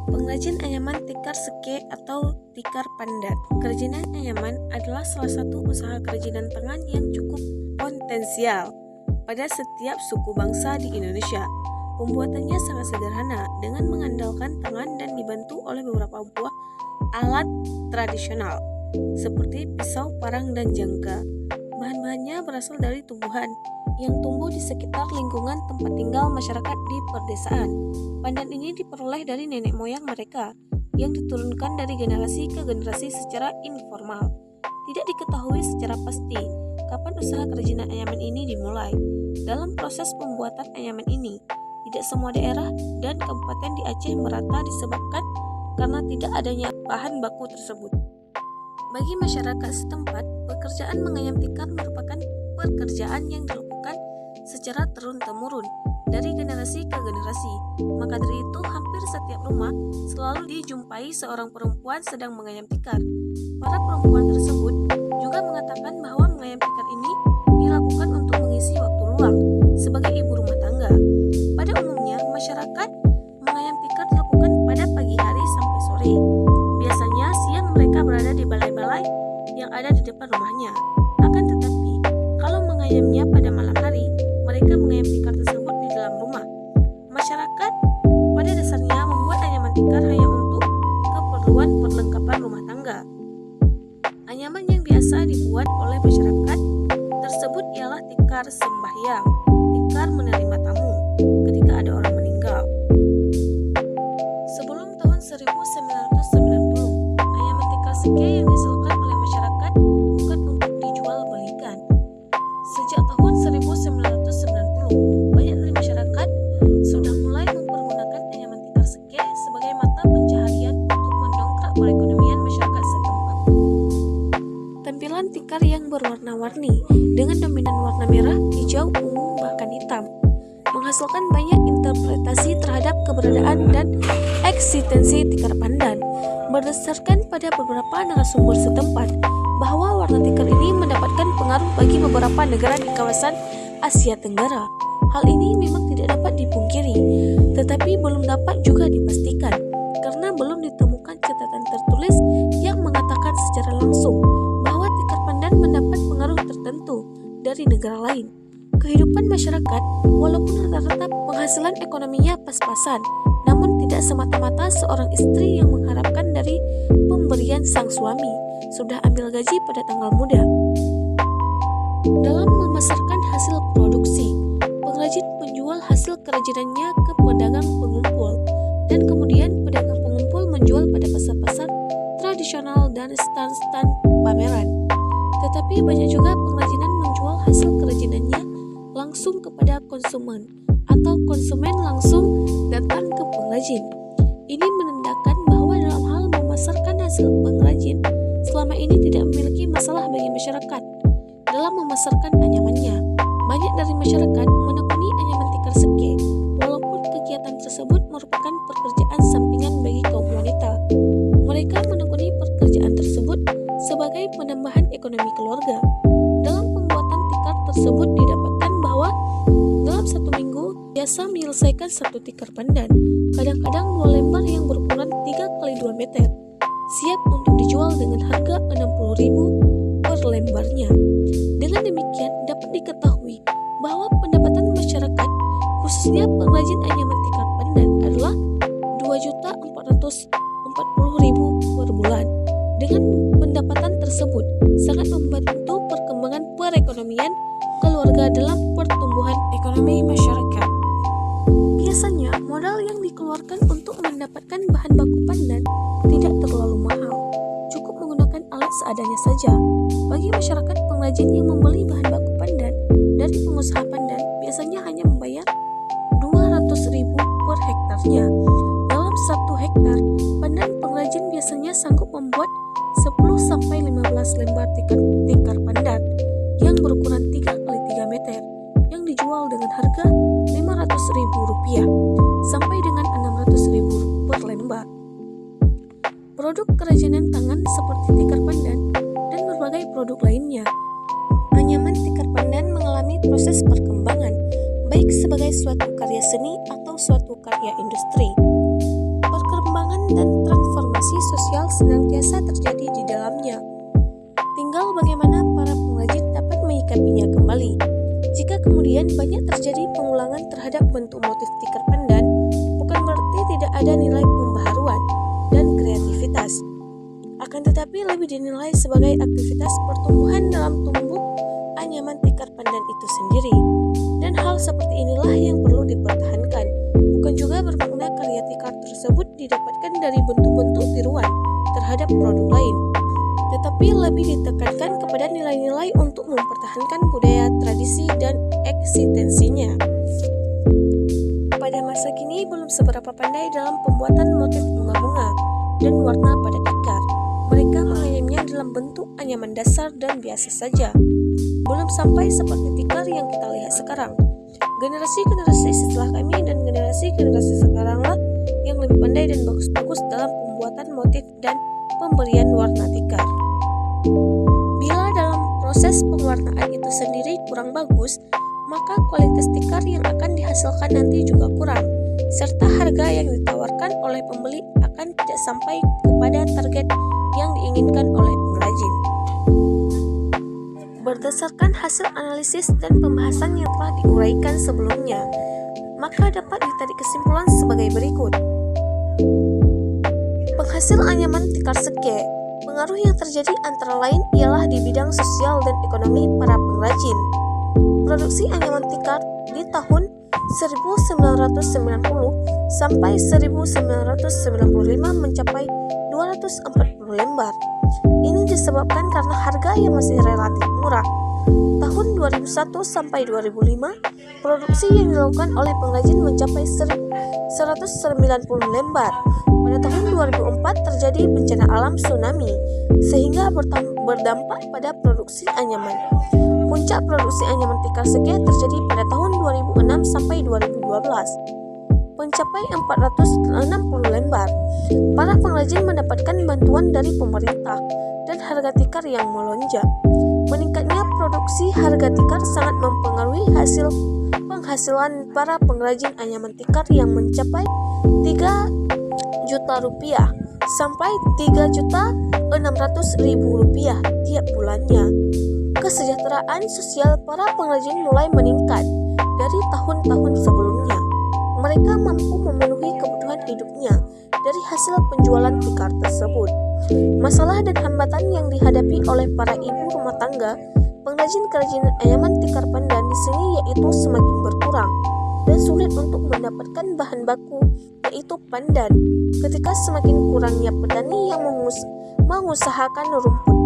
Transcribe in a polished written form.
Pengrajin anyaman tikar seke atau tikar pandan. Kerajinan anyaman adalah salah satu usaha kerajinan tangan yang cukup potensial pada setiap suku bangsa di Indonesia. Pembuatannya sangat sederhana dengan mengandalkan tangan dan dibantu oleh beberapa buah alat tradisional seperti pisau, parang, dan jangka. Bahan-bahannya berasal dari tumbuhan yang tumbuh di sekitar lingkungan tempat tinggal masyarakat di pedesaan. Pandan ini diperoleh dari nenek moyang mereka yang diturunkan dari generasi ke generasi secara informal. Tidak diketahui secara pasti kapan usaha kerajinan anyaman ini dimulai. Dalam proses pembuatan anyaman ini, tidak semua daerah dan kabupaten di Aceh merata disebabkan karena tidak adanya bahan baku tersebut. Bagi masyarakat setempat, pekerjaan menganyam tikar merupakan pekerjaan yang dilakukan secara turun-temurun dari generasi ke generasi. Maka dari itu, hampir setiap rumah selalu dijumpai seorang perempuan sedang menganyam tikar. Para perempuan tersebut juga mengatakan bahwa menganyam tikar ini dilakukan untuk mengisi waktu luang sebagai ibu rumah tangga. Pada umumnya, masyarakat menganyam tikar dilakukan pada pagi hari sampai sore. Biasanya siang mereka berada di balai-balai yang ada di depan rumahnya. Akan tetapi, kalau menganyamnya pada malam hari, mereka menganyam tikar tersebut di dalam rumah. Masyarakat pada dasarnya membuat anyaman tikar hanya untuk keperluan perlengkapan rumah tangga. Anyaman yang biasa dibuat oleh masyarakat tersebut ialah tikar sembahyang, tikar menerima tamu ketika ada orang meninggal. Sebelum tahun 1990, anyaman tikar seke yang diseluruhkan oleh masyarakat bukan untuk dijual belikan. Sejak tahun 1990, banyak dari masyarakat sudah mulai mempergunakan anyaman tikar seke sebagai mata pencaharian untuk mendongkrak perekonomian masyarakat setempat. Tampilan tikar yang berwarna-warni dengan dominan warna merah, hijau, ungu, bahkan hitam menghasilkan banyak interpretasi terhadap keberadaan dan eksistensi tikar pandan. Berdasarkan pada beberapa narasumber setempat, bahwa warna tikar ini mendapatkan pengaruh bagi beberapa negara di kawasan Asia Tenggara. Hal ini memang tidak dapat dipungkiri, tetapi belum dapat juga dipastikan karena belum ditemukan catatan tertulis yang mengatakan secara langsung bahwa tikar pandan mendapat pengaruh tertentu dari negara lain. Kehidupan masyarakat, walaupun rata-rata penghasilan ekonominya pas-pasan, namun tidak semata-mata seorang istri yang mengharapkan dari pemberian sang suami sudah ambil gaji pada tanggal muda. Dalam memasarkan hasil produksi, pengrajin menjual hasil kerajinannya ke pedagang pengumpul, dan kemudian pedagang pengumpul menjual pada pasar-pasar tradisional dan stand-stand pameran. Tetapi banyak juga pengrajinan menjual hasil kerajinannya langsung kepada konsumen, atau konsumen langsung datang ke pengrajin. Ini menandakan bahwa dalam hal memasarkan hasil pengrajin selama ini tidak memiliki masalah bagi masyarakat dalam memasarkan anyamannya. Banyak dari masyarakat menekuni anyaman tikar seke, walaupun kegiatan tersebut merupakan pekerjaan sampingan bagi kaum wanita. Mereka menekuni pekerjaan tersebut sebagai penambahan ekonomi keluarga. Dalam pembuatan tikar tersebut didapatkan bahwa dalam satu minggu biasa menyelesaikan satu tikar pandan, kadang-kadang 2 lembar yang berukuran 3x2 meter, siap untuk dijual dengan harga 60.000 per lembarnya. Dengan demikian dapat diketahui bahwa pendapatan masyarakat, khususnya pengrajin anyaman tikar pandan, adalah 2.440.000 per bulan. Dengan pendapatan tersebut sangat membantu perkembangan perekonomian keluarga dalam pertumbuhan ekonomi masyarakat. Biasanya modal yang dikeluarkan untuk mendapatkan bahan baku pandan tidak terlalu mahal, cukup menggunakan alat seadanya saja. Bagi masyarakat pengrajin yang membeli bahan baku pandan dari pengusaha pandan biasanya hanya membayar 200.000 per hektarnya. Dalam 1 hektar, pandan pengrajin biasanya sanggup membuat 10-15 lembar tikar pandan yang berukuran 3x3 meter yang dijual dengan harga Rp500.000 sampai dengan Rp600.000 per lembar. Produk kerajinan tangan seperti tikar pandan dan berbagai produk lainnya. Anyaman tikar pandan mengalami proses perkembangan, baik sebagai suatu karya seni atau suatu karya industri. Perkembangan dan transformasi sosial senantiasa terjadi di dalamnya. Tinggal bagaimana para pengrajin dapat menyikapinya kembali. Jika kemudian banyak terjadi pengulangan terhadap bentuk motif tikar pandan, bukan berarti tidak ada nilai pembaharuan dan kreativitas. Akan tetapi lebih dinilai sebagai aktivitas pertumbuhan dalam tumbuh anyaman tikar pandan itu sendiri. Dan hal seperti inilah yang perlu dipertahankan. Bukan juga bermakna karya tikar tersebut didapatkan dari bentuk-bentuk tiruan terhadap produk lain, tetapi lebih ditekankan kepada nilai-nilai untuk mempertahankan budaya, tradisi, dan eksistensinya. Pada masa kini belum seberapa pandai dalam pembuatan motif bunga-bunga dan warna pada tikar. Mereka menganyamnya dalam bentuk anyaman dasar dan biasa saja. Belum sampai seperti tikar yang kita lihat sekarang. Generasi-generasi setelah kami dan generasi-generasi sekaranglah yang lebih pandai dan bagus-bagus dalam pembuatan motif dan pemberian warna tikar. Bila dalam proses pewarnaan itu sendiri kurang bagus, maka kualitas tikar yang akan dihasilkan nanti juga kurang, serta harga yang ditawarkan oleh pembeli akan tidak sampai kepada target yang diinginkan oleh pengrajin. Berdasarkan hasil analisis dan pembahasan yang telah diuraikan sebelumnya, maka dapat ditarik kesimpulan sebagai berikut. Penghasil anyaman tikar seke, pengaruh yang terjadi antara lain ialah di bidang sosial dan ekonomi para pengrajin. Produksi anyaman tikar di tahun 1990 sampai 1995 mencapai 240 lembar. Ini disebabkan karena harga yang masih relatif murah. Tahun 2001 sampai 2005, produksi yang dilakukan oleh pengrajin mencapai 190 lembar. Pada tahun 2004 terjadi bencana alam tsunami, sehingga berdampak pada produksi anyaman. Puncak produksi anyaman tikar seke terjadi pada tahun 2006 sampai 2012. Mencapai 460 lembar. Para pengrajin mendapatkan bantuan dari pemerintah dan harga tikar yang melonjak. Meningkatnya produksi harga tikar sangat mempengaruhi hasil penghasilan para pengrajin anyaman tikar yang mencapai 3 juta rupiah sampai 3.600.000 rupiah tiap bulannya. Kesejahteraan sosial para pengrajin mulai meningkat dari tahun-tahun sebelumnya. Mereka mampu memenuhi kebutuhan hidupnya dari hasil penjualan tikar tersebut. Masalah dan hambatan yang dihadapi oleh para ibu rumah tangga pengrajin kerajinan anyaman tikar pandan di sini yaitu semakin berkurang dan sulit untuk mendapatkan bahan baku yaitu pandan ketika semakin kurangnya petani yang mengusahakan rumput